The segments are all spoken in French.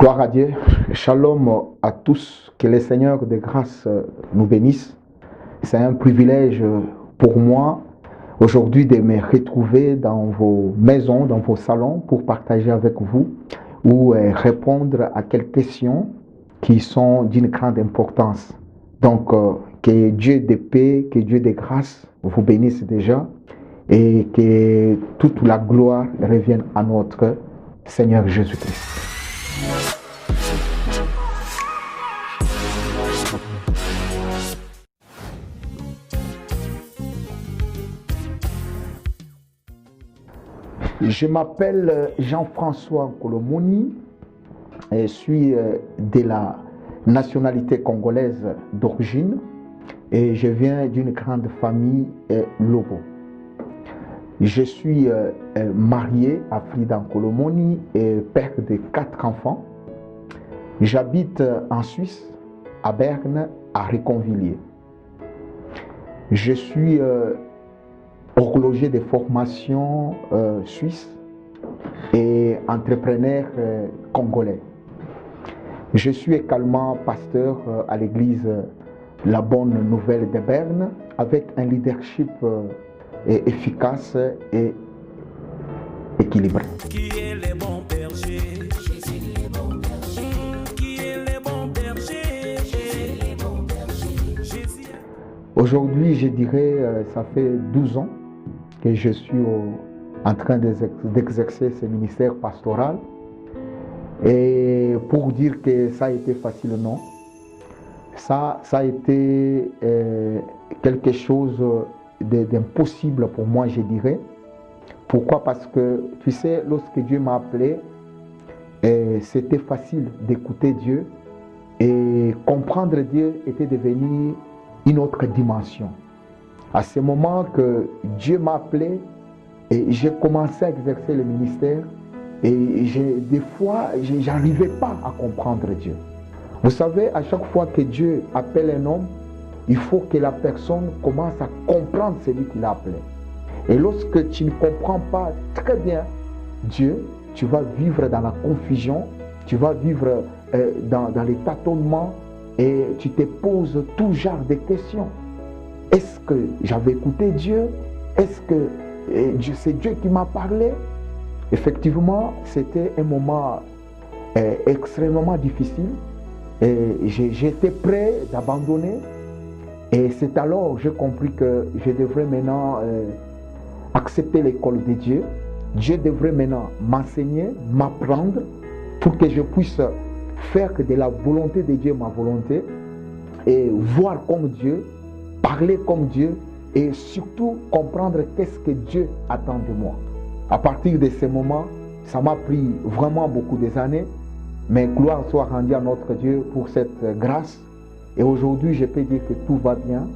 Gloire à Dieu. Shalom à tous. Que le Seigneur de grâce nous bénisse. C'est un privilège pour moi aujourd'hui de me retrouver dans vos maisons, dans vos salons pour partager avec vous ou répondre à quelques questions qui sont d'une grande importance. Donc, que Dieu de paix, que Dieu de grâce vous bénisse déjà et que toute la gloire revienne à notre Seigneur Jésus-Christ. Je m'appelle Jean-François Kolomoni et suis de la nationalité congolaise d'origine et je viens d'une grande famille Lobo. Je suis marié à Frida Kolomoni et père de 4 enfants. J'habite en Suisse, à Berne, à Réconvilliers. Je suis horloger de formation suisse et entrepreneur congolais. Je suis également pasteur à l'église La Bonne Nouvelle de Berne avec un leadership efficace et équilibré. Qui est le bon berger? Jésus le bon berger. Qui est le bon berger? Jésus le bon berger. Jésus. Aujourd'hui, je dirais, ça fait 12 ans que je suis en train d'exercer ce ministère pastoral. Et pour dire que ça a été facile, non. Ça a été quelque chose d'impossible pour moi, je dirais. Pourquoi? Parce que, tu sais, lorsque Dieu m'a appelé, c'était facile d'écouter Dieu et comprendre Dieu était devenu une autre dimension. À ce moment que Dieu m'a appelé et j'ai commencé à exercer le ministère et des fois, je n'arrivais pas à comprendre Dieu. Vous savez, à chaque fois que Dieu appelle un homme, il faut que la personne commence à comprendre celui qui l'a appelé. Et lorsque tu ne comprends pas très bien Dieu, tu vas vivre dans la confusion, tu vas vivre dans les tâtonnements et tu te poses tout genre de questions. Est-ce que j'avais écouté Dieu? Est-ce que c'est Dieu qui m'a parlé? Effectivement, c'était un moment extrêmement difficile. J'étais prêt d'abandonner. Et c'est alors que j'ai compris que je devrais maintenant accepter l'école de Dieu. Dieu devrait maintenant m'enseigner, m'apprendre pour que je puisse faire de la volonté de Dieu ma volonté et voir comme Dieu, parler comme Dieu et surtout comprendre qu'est-ce que Dieu attend de moi. À partir de ce moment, ça m'a pris vraiment beaucoup d'années, mais gloire soit rendue à notre Dieu pour cette grâce. Et aujourd'hui, je peux dire que tout va bien.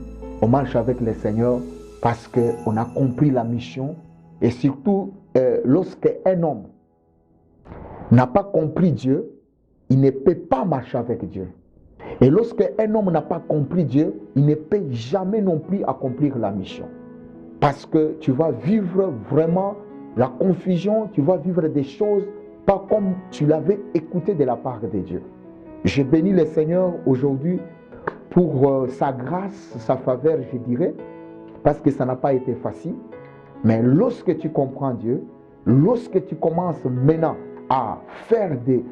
On marche avec le Seigneur parce qu'on a compris la mission. Et surtout, lorsque un homme n'a pas compris Dieu, il ne peut pas marcher avec Dieu. Et lorsque un homme n'a pas compris Dieu, il ne peut jamais non plus accomplir la mission. Parce que tu vas vivre vraiment la confusion, tu vas vivre des choses pas comme tu l'avais écouté de la part de Dieu. Je bénis le Seigneur aujourd'hui pour sa grâce, sa faveur, je dirais, parce que ça n'a pas été facile. Mais lorsque tu comprends Dieu, lorsque tu commences maintenant à faire des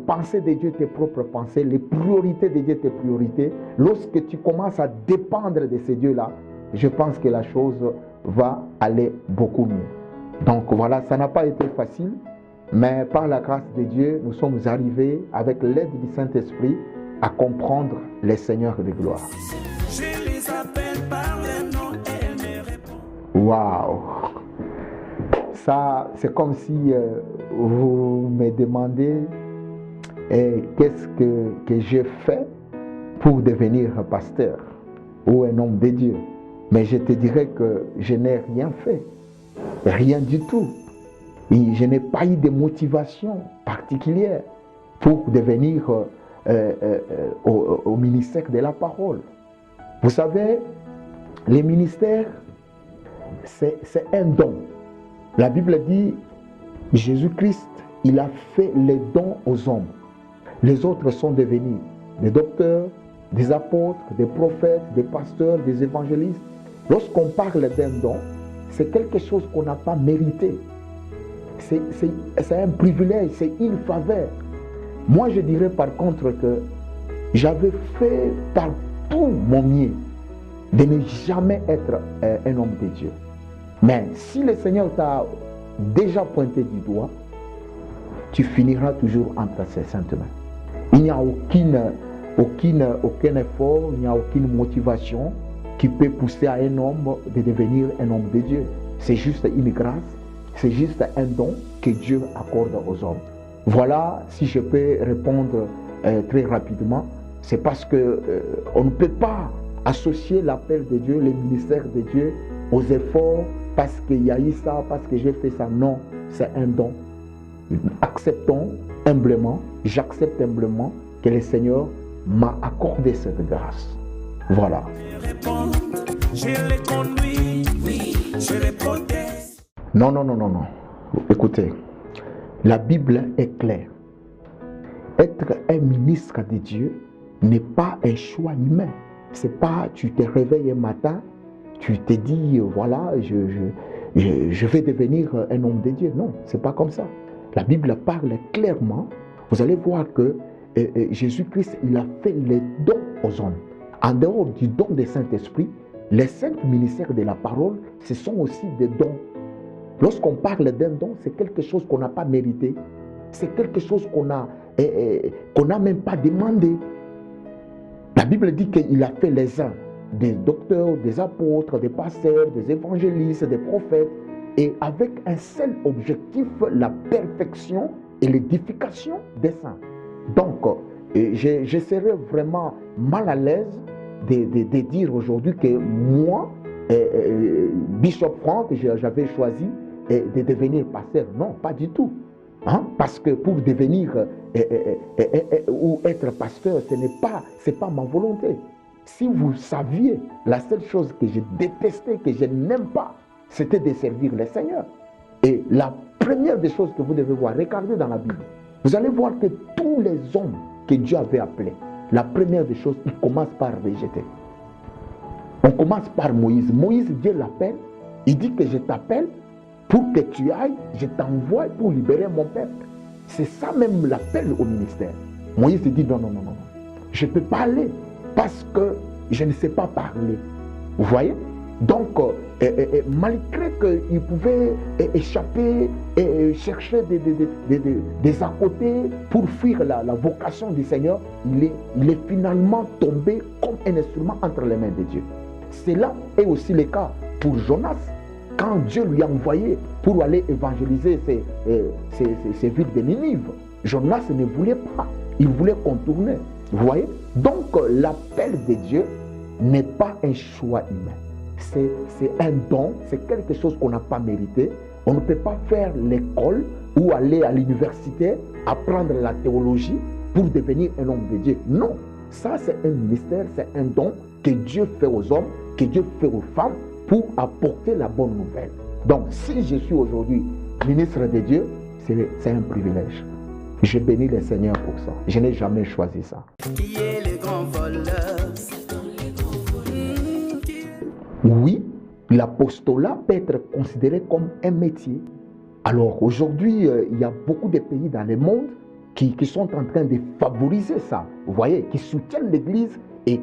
pensées de Dieu, tes propres pensées, les priorités de Dieu, tes priorités, lorsque tu commences à dépendre de ces dieux-là, je pense que la chose va aller beaucoup mieux. Donc voilà, ça n'a pas été facile, mais par la grâce de Dieu, nous sommes arrivés avec l'aide du Saint-Esprit à comprendre les seigneurs de gloire. Je les appelle par leur nom et elles me répondent. Waouh! Ça, c'est comme si vous me demandez qu'est-ce que j'ai fait pour devenir pasteur ou un homme de Dieu. Mais je te dirais que je n'ai rien fait, rien du tout. Et je n'ai pas eu de motivation particulière pour devenir au ministère de la parole. Vous savez, le ministère, c'est un don. La Bible dit, Jésus-Christ, il a fait les dons aux hommes. Les autres sont devenus des docteurs, des apôtres, des prophètes, des pasteurs, des évangélistes. Lorsqu'on parle d'un don, c'est quelque chose qu'on n'a pas mérité. C'est un privilège, c'est une faveur. Moi, je dirais par contre que j'avais fait par tout mon mieux de ne jamais être un homme de Dieu. Mais si le Seigneur t'a déjà pointé du doigt, tu finiras toujours entre ses saintes mains. Il n'y a aucun effort, il n'y a aucune motivation qui peut pousser à un homme de devenir un homme de Dieu. C'est juste une grâce, c'est juste un don que Dieu accorde aux hommes. Voilà, si je peux répondre très rapidement, c'est parce que on ne peut pas associer l'appel de Dieu, le ministère de Dieu aux efforts parce qu'il y a eu ça, parce que j'ai fait ça. Non, c'est un don. Acceptons humblement, j'accepte humblement que le Seigneur m'a accordé cette grâce. Voilà. Je les conduis, oui, je les protège. Non. Écoutez, la Bible est claire. Être un ministre de Dieu n'est pas un choix humain. C'est pas tu te réveilles un matin, tu te dis voilà, je vais devenir un homme de Dieu. Non, c'est pas comme ça. La Bible parle clairement. Vous allez voir que Jésus-Christ, il a fait les dons aux hommes. En dehors du don du Saint-Esprit, les 5 ministères de la parole, ce sont aussi des dons. Lorsqu'on parle d'un don, c'est quelque chose qu'on n'a pas mérité. C'est quelque chose qu'on n'a même pas demandé. La Bible dit qu'il a fait les uns des docteurs, des apôtres, des pasteurs, des évangélistes, des prophètes, et avec un seul objectif, la perfection et l'édification des saints. Donc, je serais vraiment mal à l'aise de dire aujourd'hui que moi, Bishop Franck, j'avais choisi de devenir pasteur. Non, pas du tout. Parce que pour devenir ou être pasteur, c'est pas ma volonté. Si vous saviez, la seule chose que je détestais, que je n'aime pas, c'était de servir le Seigneur. Et la première des choses que vous devez voir, regardez dans la Bible, vous allez voir que tous les hommes que Dieu avait appelés, la première des choses, ils commencent par rejeter. On commence par Moïse. Moïse, Dieu l'appelle, il dit que je t'appelle pour que tu ailles, je t'envoie pour libérer mon peuple. C'est ça même l'appel au ministère. Moïse dit non, je ne peux pas aller parce que je ne sais pas parler. Vous voyez? Donc, malgré qu'il pouvait échapper et chercher des à côté pour fuir la vocation du Seigneur, il est finalement tombé comme un instrument entre les mains de Dieu. Cela est aussi le cas pour Jonas. Quand Dieu lui a envoyé pour aller évangéliser ces villes de Ninive, Jonas ne voulait pas. Il voulait contourner. Vous voyez? Donc, l'appel de Dieu n'est pas un choix humain. C'est un don, c'est quelque chose qu'on n'a pas mérité. On ne peut pas faire l'école ou aller à l'université, apprendre la théologie pour devenir un homme de Dieu. Non, ça c'est un ministère, c'est un don que Dieu fait aux hommes, que Dieu fait aux femmes pour apporter la bonne nouvelle. Donc si je suis aujourd'hui ministre de Dieu, c'est un privilège. Je bénis le Seigneur pour ça. Je n'ai jamais choisi ça. Qui est le grand voleur? Oui, l'apostolat peut être considéré comme un métier. Alors aujourd'hui, il y a beaucoup de pays dans le monde qui sont en train de favoriser ça. Vous voyez, qui soutiennent l'Église. Et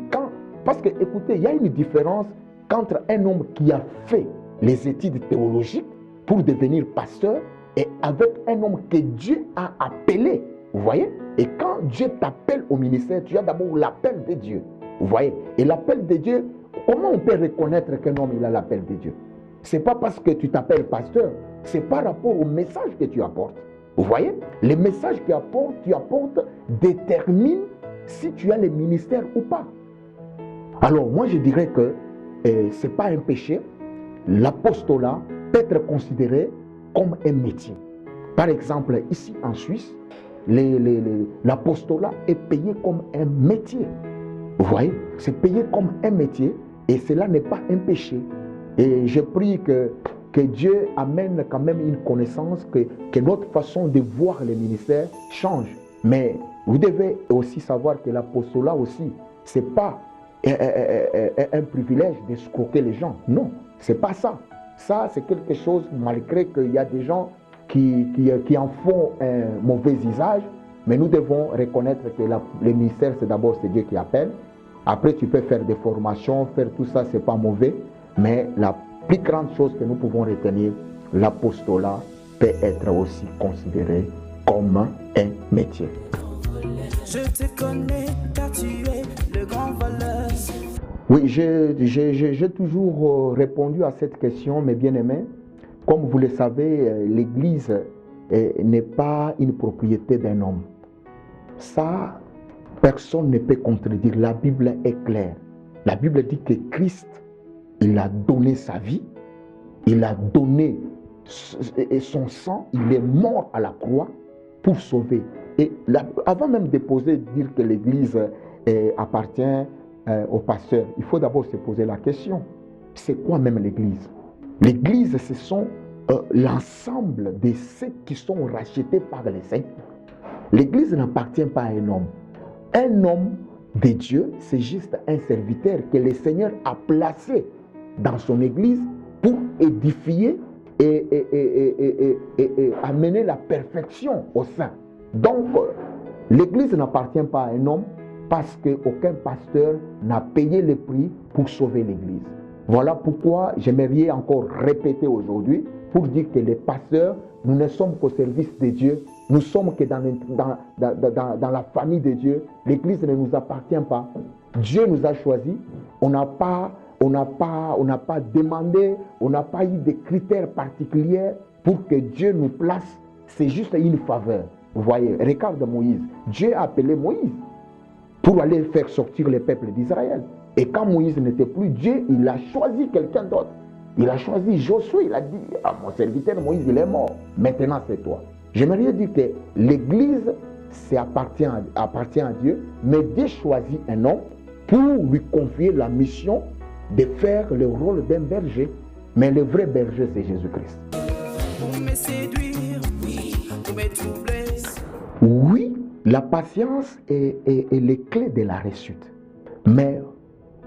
parce que, écoutez, il y a une différence entre un homme qui a fait les études théologiques pour devenir pasteur et avec un homme que Dieu a appelé. Vous voyez? Et quand Dieu t'appelle au ministère, tu as d'abord l'appel de Dieu. Vous voyez? Et l'appel de Dieu, comment on peut reconnaître qu'un homme il a l'appel de Dieu? Ce n'est pas parce que tu t'appelles pasteur, c'est par rapport au message que tu apportes. Vous voyez? Les messages que tu apportes déterminent si tu as le ministère ou pas. Alors moi je dirais que ce n'est pas un péché. L'apostolat peut être considéré comme un métier. Par exemple, ici en Suisse, l'apostolat est payé comme un métier. Vous voyez? C'est payé comme un métier et cela n'est pas un péché. Et je prie que que Dieu amène quand même une connaissance, que notre façon de voir les ministères change. Mais vous devez aussi savoir que l'apostolat aussi, ce n'est pas un privilège d'escroquer les gens. Non, ce n'est pas ça. Ça, c'est quelque chose, malgré qu'il y a des gens qui en font un mauvais usage, mais nous devons reconnaître que le ministère, c'est Dieu qui appelle. Après, tu peux faire des formations, faire tout ça, ce n'est pas mauvais, mais la plus grande chose que nous pouvons retenir, l'apostolat peut être aussi considéré comme un métier. Je te connais car tu es le grand voleur. Oui, j'ai toujours répondu à cette question, mes bien-aimés. Comme vous le savez, l'Église n'est pas une propriété d'un homme. Ça, personne ne peut contredire. La Bible est claire. La Bible dit que Christ, il a donné sa vie, il a donné son sang, il est mort à la croix pour sauver. Et avant même de dire que l'Église appartient au pasteur, il faut d'abord se poser la question, c'est quoi même l'Église? L'Église, ce sont l'ensemble de ceux qui sont rachetés par les saints. L'Église n'appartient pas à un homme. Un homme de Dieu, c'est juste un serviteur que le Seigneur a placé dans son Église pour édifier et amener la perfection au sein. Donc, l'Église n'appartient pas à un homme parce qu'aucun pasteur n'a payé le prix pour sauver l'Église. Voilà pourquoi j'aimerais encore répéter aujourd'hui pour dire que les pasteurs, nous ne sommes qu'au service de Dieu. Nous sommes que dans la famille de Dieu. L'Église ne nous appartient pas. Dieu nous a choisis. On n'a pas demandé, on n'a pas eu de critères particuliers pour que Dieu nous place. C'est juste une faveur. Vous voyez, regarde Moïse. Dieu a appelé Moïse pour aller faire sortir le peuple d'Israël. Et quand Moïse n'était plus, Dieu, il a choisi quelqu'un d'autre. Il a choisi Josué. Il a dit, mon serviteur Moïse, il est mort. Maintenant, c'est toi. J'aimerais dire que l'Église, appartient à Dieu, mais Dieu choisit un homme pour lui confier la mission de faire le rôle d'un berger. Mais le vrai berger, c'est Jésus-Christ. Pour me séduire, oui, pour me troubler. Oui, la patience est les clés de la réussite. Mais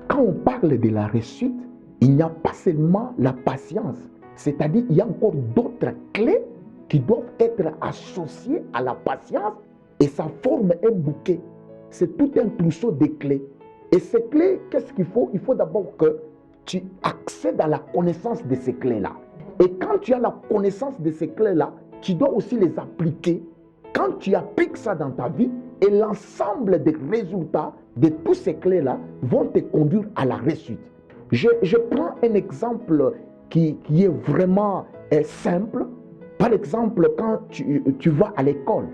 quand on parle de la réussite, il n'y a pas seulement la patience. C'est-à-dire qu'il y a encore d'autres clés qui doivent être associées à la patience et ça forme un bouquet. C'est tout un trousseau de clés. Et ces clés, qu'est-ce qu'il faut? Il faut d'abord que tu accèdes à la connaissance de ces clés-là. Et quand tu as la connaissance de ces clés-là, tu dois aussi les appliquer. Quand tu appliques ça dans ta vie, et l'ensemble des résultats de tous ces clés-là vont te conduire à la réussite. Je prends un exemple qui est vraiment simple. Par exemple, quand tu vas à l'école,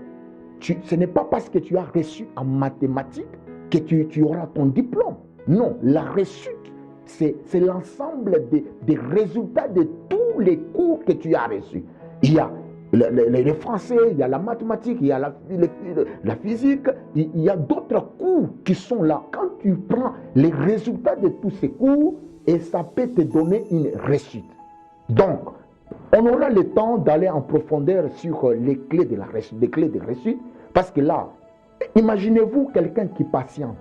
ce n'est pas parce que tu as reçu en mathématiques que tu auras ton diplôme. Non, la réussite, c'est l'ensemble des résultats de tous les cours que tu as reçus. Il y a le français, il y a la mathématique, il y a la physique, il y a d'autres cours qui sont là. Quand tu prends les résultats de tous ces cours, et ça peut te donner une réussite. Donc, on aura le temps d'aller en profondeur sur les clés de la réussite, les clés de réussite, parce que là, imaginez-vous quelqu'un qui patiente.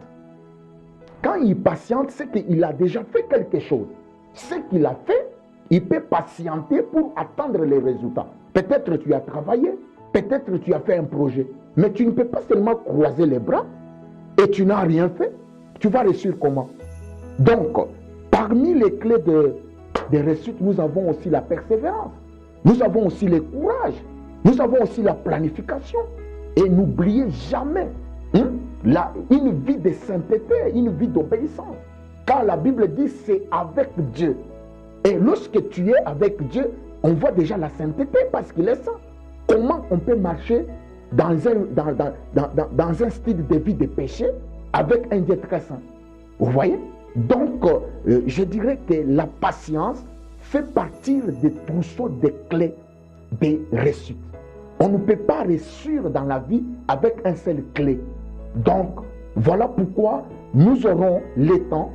Quand il patiente, c'est qu'il a déjà fait quelque chose. Ce qu'il a fait, il peut patienter pour attendre les résultats. Peut-être tu as travaillé, peut-être tu as fait un projet, mais tu ne peux pas seulement croiser les bras et tu n'as rien fait. Tu vas réussir comment? Donc, parmi les clés de réussite, nous avons aussi la persévérance, nous avons aussi le courage, nous avons aussi la planification. Et n'oubliez jamais une vie de sainteté, une vie d'obéissance. Quand la Bible dit c'est avec Dieu. Et lorsque tu es avec Dieu, on voit déjà la sainteté parce qu'il est saint. Comment on peut marcher dans un style de vie de péché avec un Dieu très saint? Vous voyez? Donc, je dirais que la patience fait partie des trousseaux de clés de réussite. On ne peut pas réussir dans la vie avec un seul clé. Donc, voilà pourquoi nous aurons le temps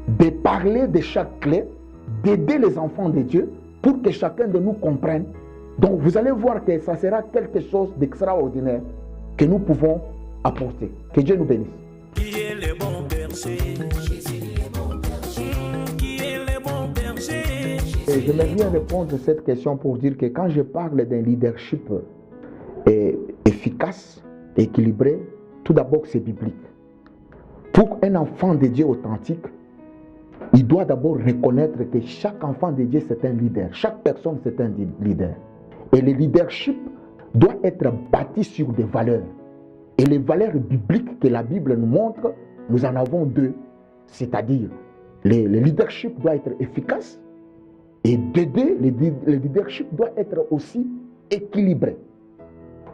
de parler de chaque clé, d'aider les enfants de Dieu pour que chacun de nous comprenne. Donc vous allez voir que ça sera quelque chose d'extraordinaire que nous pouvons apporter. Que Dieu nous bénisse. Qui est le bon berger? Jésus le bon berger. Qui est le bon berger? Et j'aimerais bien répondre à cette question pour dire que quand je parle d'un leadership efficace, équilibré, tout d'abord c'est biblique. Pour un enfant de Dieu authentique, il doit d'abord reconnaître que chaque enfant de Dieu c'est un leader. Chaque personne c'est un leader. Et le leadership doit être bâti sur des valeurs. Et les valeurs bibliques que la Bible nous montre, nous en avons deux. C'est-à-dire, le leadership doit être efficace. Et de deux, le leadership doit être aussi équilibré.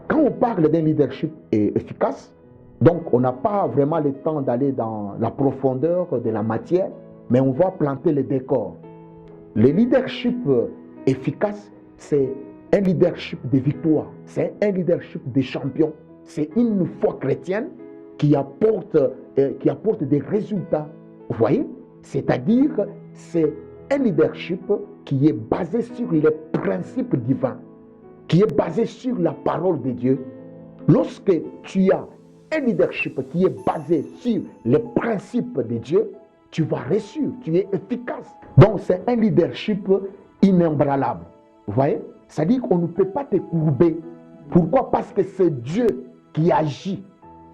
Quand on parle d'un leadership efficace, donc on n'a pas vraiment le temps d'aller dans la profondeur de la matière, mais on va planter le décor. Le leadership efficace, c'est un leadership de victoire, c'est un leadership de champion, c'est une foi chrétienne qui apporte des résultats. Vous voyez? C'est-à-dire, c'est un leadership qui est basé sur les principes divins, qui est basé sur la parole de Dieu. Lorsque tu as un leadership qui est basé sur les principes de Dieu, tu vas réussir, tu es efficace. Donc c'est un leadership inébranlable. Vous voyez? C'est-à-dire qu'on ne peut pas te courber. Pourquoi? Parce que c'est Dieu qui agit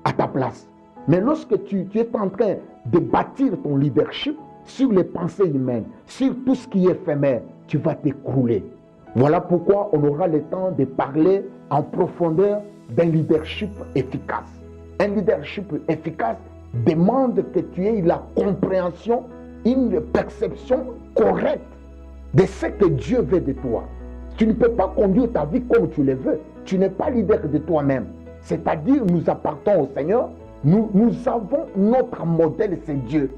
à ta place. Mais lorsque tu es en train de bâtir ton leadership sur les pensées humaines, sur tout ce qui est éphémère, tu vas t'écrouler. Voilà pourquoi on aura le temps de parler en profondeur d'un leadership efficace. Un leadership efficace demande que tu aies la compréhension, une perception correcte de ce que Dieu veut de toi. Tu ne peux pas conduire ta vie comme tu le veux. Tu n'es pas leader de toi-même. C'est-à-dire, nous appartenons au Seigneur. Nous avons notre modèle, c'est Dieu.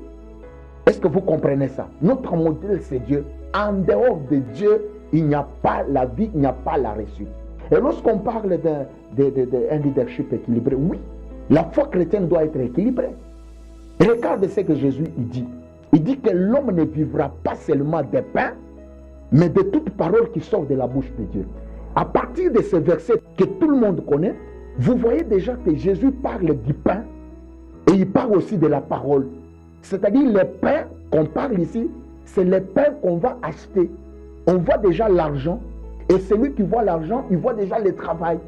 Est-ce que vous comprenez ça? Notre modèle, c'est Dieu. En dehors de Dieu, il n'y a pas la vie, il n'y a pas la réussite. Et lorsqu'on parle d'un leadership équilibré, oui, la foi chrétienne doit être équilibrée. Regardez ce que Jésus dit. Il dit que l'homme ne vivra pas seulement de pain, mais de toute parole qui sort de la bouche de Dieu. À partir de ce verset que tout le monde connaît, vous voyez déjà que Jésus parle du pain et il parle aussi de la parole. C'est-à-dire le pain qu'on parle ici, c'est le pain qu'on va acheter. On voit déjà l'argent et celui qui voit l'argent, il voit déjà le travail.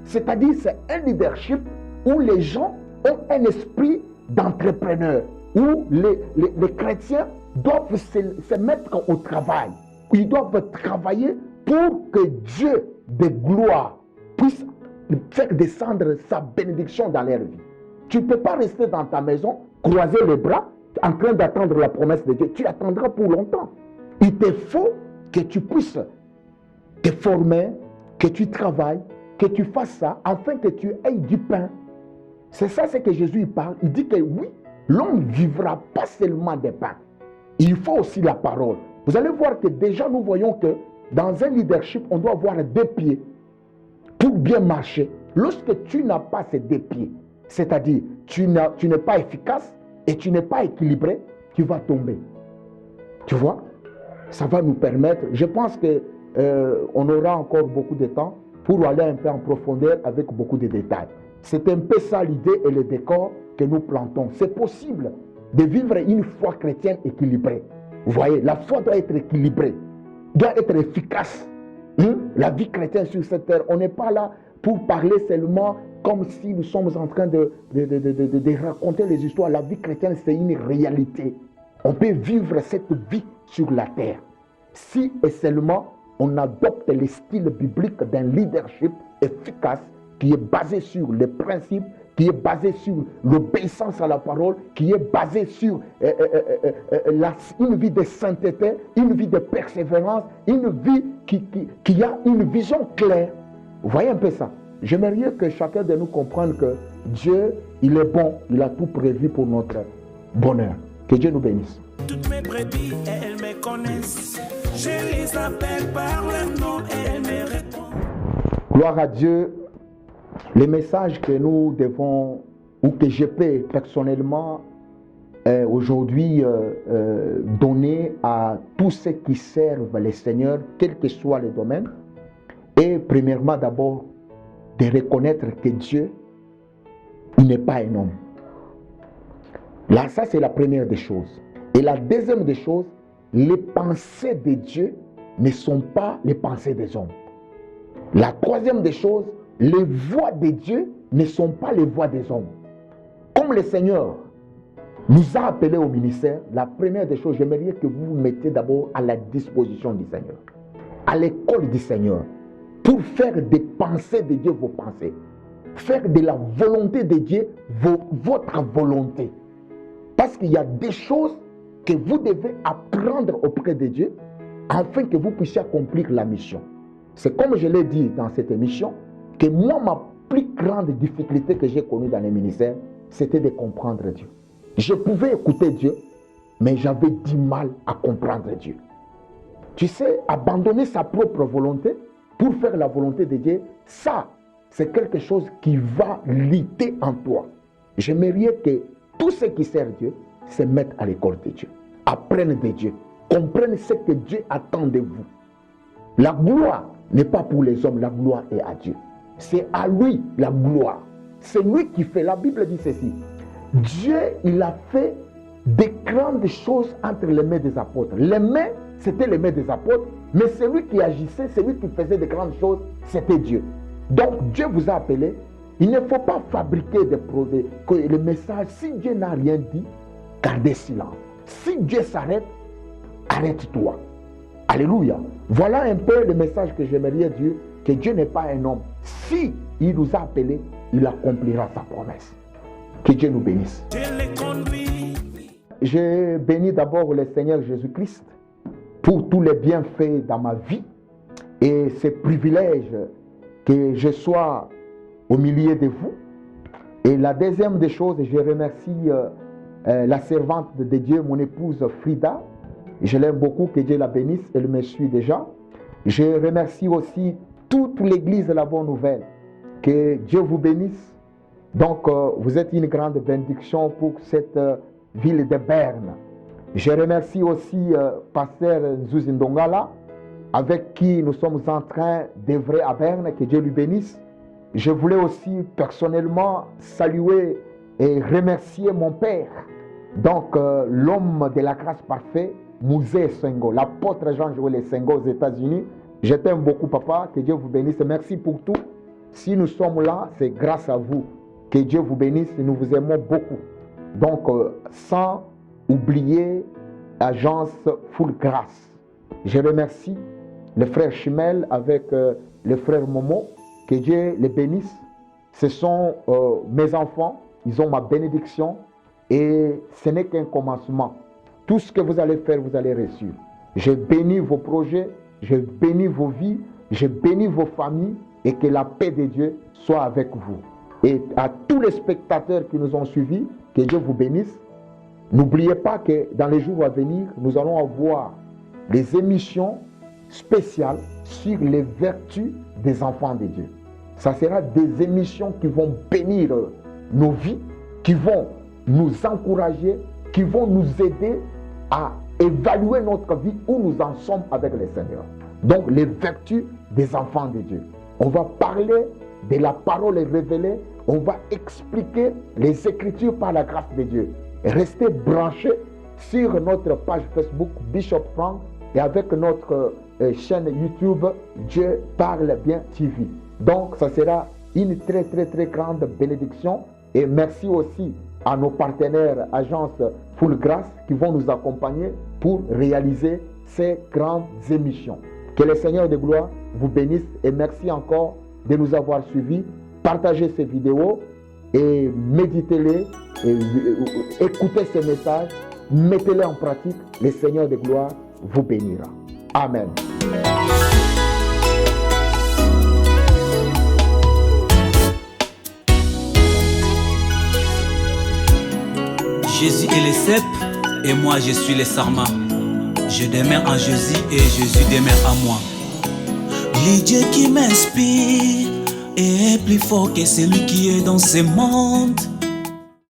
C'est-à-dire c'est un leadership où les gens ont un esprit d'entrepreneur, où les chrétiens doivent se mettre au travail. Ils doivent travailler pour que Dieu de gloire puisse faire descendre sa bénédiction dans leur vie. Tu ne peux pas rester dans ta maison, croiser les bras, en train d'attendre la promesse de Dieu. Tu attendras pour longtemps. Il te faut que tu puisses te former, que tu travailles, que tu fasses ça, afin que tu aies du pain. C'est ça ce que Jésus parle. Il dit que oui, l'homme ne vivra pas seulement de pain. Il faut aussi la parole. Vous allez voir que déjà nous voyons que dans un leadership, on doit avoir deux pieds pour bien marcher. Lorsque tu n'as pas ces deux pieds, c'est-à-dire tu n'es pas efficace et tu n'es pas équilibré, tu vas tomber. Tu vois? Ça va nous permettre, je pense qu'on aura encore beaucoup de temps pour aller un peu en profondeur avec beaucoup de détails. C'est un peu ça l'idée et le décor que nous plantons. C'est possible de vivre une foi chrétienne équilibrée. Vous voyez, la foi doit être équilibrée, doit être efficace. La vie chrétienne sur cette terre, on n'est pas là pour parler seulement comme si nous sommes en train de raconter les histoires. La vie chrétienne, c'est une réalité. On peut vivre cette vie sur la terre si et seulement on adopte le style biblique d'un leadership efficace qui est basé sur les principes, qui est basé sur l'obéissance à la parole, qui est basé sur une vie de sainteté, une vie de persévérance, une vie qui a une vision claire. Vous voyez un peu ça? J'aimerais que chacun de nous comprenne que Dieu, il est bon, il a tout prévu pour notre bonheur. Que Dieu nous bénisse. Toutes mes brebis, elles me connaissent. Je les appelle par leur nom et elles me répondent. Gloire à Dieu. Les messages que nous devons, ou que je peux personnellement aujourd'hui donné à tous ceux qui servent les seigneurs, quel que soit le domaine. Et premièrement, d'abord, de reconnaître que Dieu, il n'est pas un homme. Là, ça, c'est la première des choses. Et la deuxième des choses, les pensées de Dieu ne sont pas les pensées des hommes. La troisième des choses, les voies de Dieu ne sont pas les voies des hommes. Comme le Seigneur nous a appelés au ministère, la première des choses, j'aimerais que vous vous mettiez d'abord à la disposition du Seigneur, à l'école du Seigneur, pour faire des pensées de Dieu vos pensées, faire de la volonté de Dieu votre volonté. Parce qu'il y a des choses que vous devez apprendre auprès de Dieu afin que vous puissiez accomplir la mission. C'est comme je l'ai dit dans cette émission, que moi, ma plus grande difficulté que j'ai connue dans les ministères, c'était de comprendre Dieu. Je pouvais écouter Dieu, mais j'avais du mal à comprendre Dieu. Tu sais, abandonner sa propre volonté pour faire la volonté de Dieu, ça, c'est quelque chose qui va lutter en toi. J'aimerais que tous ceux qui servent Dieu se mettent à l'école de Dieu, apprennent de Dieu, comprennent ce que Dieu attend de vous. La gloire n'est pas pour les hommes, la gloire est à Dieu. C'est à lui la gloire. C'est lui qui fait. La Bible dit ceci. Dieu, il a fait des grandes choses entre les mains des apôtres. Les mains, c'était les mains des apôtres, mais celui qui agissait, celui qui faisait de grandes choses, c'était Dieu. Donc Dieu vous a appelé. Il ne faut pas fabriquer des produits. Que le message, si Dieu n'a rien dit, gardez silence. Si Dieu s'arrête, arrête-toi. Alléluia. Voilà un peu le message que j'aimerais dire, que Dieu n'est pas un homme. Si il nous a appelés, il accomplira sa promesse. Que Dieu nous bénisse. Je bénis d'abord le Seigneur Jésus-Christ pour tous les bienfaits dans ma vie et ce privilège que je sois au milieu de vous. Et la deuxième des choses, je remercie la servante de Dieu, mon épouse Frida. Je l'aime beaucoup, que Dieu la bénisse, elle me suit déjà. Je remercie aussi toute l'église de la Bonne Nouvelle. Que Dieu vous bénisse. Donc, vous êtes une grande bénédiction pour cette ville de Berne. Je remercie aussi Pasteur Nzuzi Ndongala, avec qui nous sommes en train d'œuvrer à Berne. Que Dieu lui bénisse. Je voulais aussi personnellement saluer et remercier mon père. Donc, l'homme de la grâce parfaite, Mouzé Sengo, l'apôtre Jean-Joël Sengo aux États-Unis. Je t'aime beaucoup, papa. Que Dieu vous bénisse. Merci pour tout. Si nous sommes là, c'est grâce à vous. Que Dieu vous bénisse. Nous vous aimons beaucoup. Donc, sans oublier l'agence Full Grâce. Je remercie le frère Chimel avec le frère Momo. Que Dieu les bénisse. Ce sont mes enfants. Ils ont ma bénédiction. Et ce n'est qu'un commencement. Tout ce que vous allez faire, vous allez réussir. Je bénis vos projets, je bénis vos vies, je bénis vos familles et que la paix de Dieu soit avec vous. Et à tous les spectateurs qui nous ont suivis, que Dieu vous bénisse. N'oubliez pas que dans les jours à venir, nous allons avoir des émissions spéciales sur les vertus des enfants de Dieu. Ça sera des émissions qui vont bénir nos vies, qui vont nous encourager, qui vont nous aider à évaluer notre vie où nous en sommes avec le Seigneur. Donc, les vertus des enfants de Dieu. On va parler de la parole révélée, on va expliquer les Écritures par la grâce de Dieu. Restez branchés sur notre page Facebook Bishop Frank et avec notre chaîne YouTube Dieu parle bien TV. Donc, ça sera une très grande bénédiction et merci aussi à nos partenaires Agence Full Grâce qui vont nous accompagner pour réaliser ces grandes émissions. Que le Seigneur de gloire vous bénisse et merci encore de nous avoir suivis. Partagez ces vidéos et méditez-les, et écoutez ces messages, mettez-les en pratique. Le Seigneur de gloire vous bénira. Amen. Jésus est le cep et moi je suis le sarma. Je demeure en Jésus et Jésus demeure en moi. Le Dieu qui m'inspire est plus fort que celui qui est dans ce monde.